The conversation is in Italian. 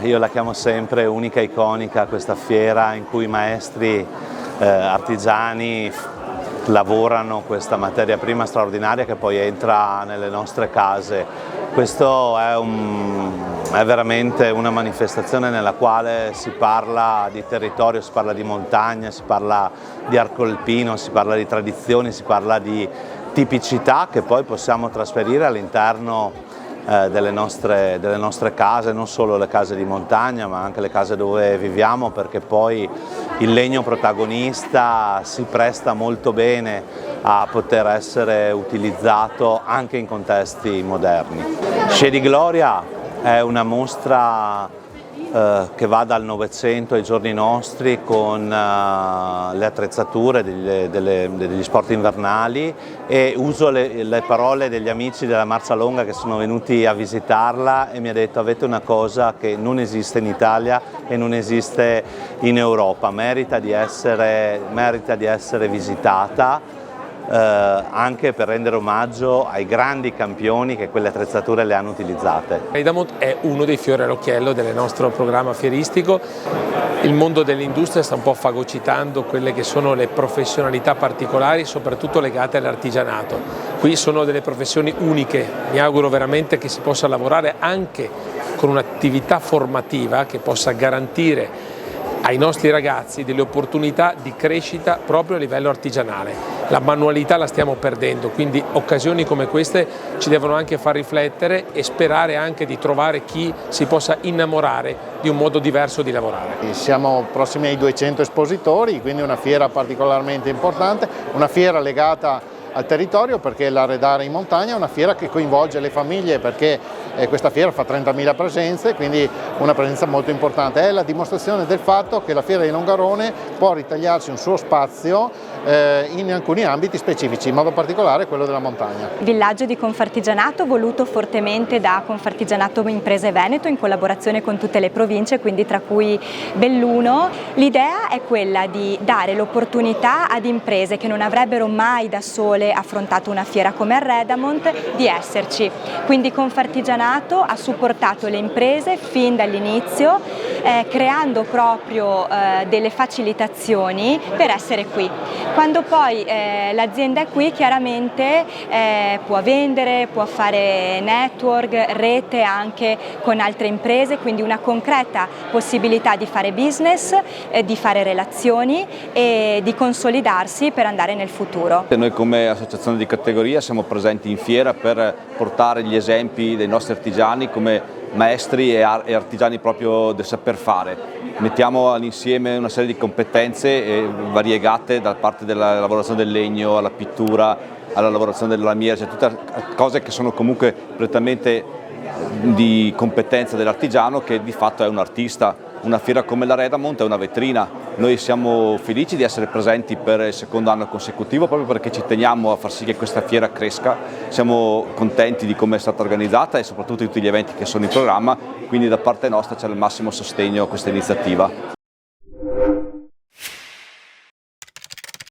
io la chiamo sempre unica e iconica, questa fiera in cui maestri artigiani lavorano questa materia prima straordinaria che poi entra nelle nostre case. Questo è veramente una manifestazione nella quale si parla di territorio, si parla di montagna, si parla di arco alpino, si parla di tradizioni, si parla di tipicità che poi possiamo trasferire all'interno delle nostre case, non solo le case di montagna ma anche le case dove viviamo, perché poi il legno protagonista si presta molto bene a poter essere utilizzato anche in contesti moderni. Scie di Gloria è una mostra che va dal Novecento ai giorni nostri con le attrezzature degli sport invernali, e uso le parole degli amici della Marzalonga che sono venuti a visitarla e mi ha detto: avete una cosa che non esiste in Italia e non esiste in Europa, merita di essere visitata. Anche per rendere omaggio ai grandi campioni che quelle attrezzature le hanno utilizzate. Redamont è uno dei fiori all'occhiello del nostro programma fieristico. Il mondo dell'industria sta un po' fagocitando quelle che sono le professionalità particolari, soprattutto legate all'artigianato. Qui sono delle professioni uniche, mi auguro veramente che si possa lavorare anche con un'attività formativa che possa garantire ai nostri ragazzi delle opportunità di crescita proprio a livello artigianale. La manualità la stiamo perdendo, quindi occasioni come queste ci devono anche far riflettere e sperare anche di trovare chi si possa innamorare di un modo diverso di lavorare. Siamo prossimi ai 200 espositori, quindi una fiera particolarmente importante, una fiera legata al territorio perché l'Arredare in montagna è una fiera che coinvolge le famiglie, perché questa fiera fa 30.000 presenze, quindi una presenza molto importante. È la dimostrazione del fatto che la fiera di Longarone può ritagliarsi un suo spazio in alcuni ambiti specifici, in modo particolare quello della montagna. Villaggio di Confartigianato voluto fortemente da Confartigianato Imprese Veneto in collaborazione con tutte le province, quindi tra cui Belluno. L'idea è quella di dare l'opportunità ad imprese che non avrebbero mai da sole affrontato una fiera come Redamont di esserci. Quindi Confartigianato ha supportato le imprese fin dall'inizio, creando proprio delle facilitazioni per essere qui. Quando poi l'azienda è qui, chiaramente può vendere, può fare network, rete anche con altre imprese, quindi una concreta possibilità di fare business, di fare relazioni e di consolidarsi per andare nel futuro. Noi come associazione di categoria siamo presenti in fiera per portare gli esempi dei nostri artigiani come maestri e artigiani proprio del saper fare. Mettiamo insieme una serie di competenze variegate, da parte della lavorazione del legno alla pittura, alla lavorazione della lamiera, cioè tutte cose che sono comunque prettamente di competenza dell'artigiano, che di fatto è un artista. Una fiera come la Redamont è una vetrina. Noi siamo felici di essere presenti per il secondo anno consecutivo proprio perché ci teniamo a far sì che questa fiera cresca. Siamo contenti di come è stata organizzata e soprattutto di tutti gli eventi che sono in programma, quindi da parte nostra c'è il massimo sostegno a questa iniziativa.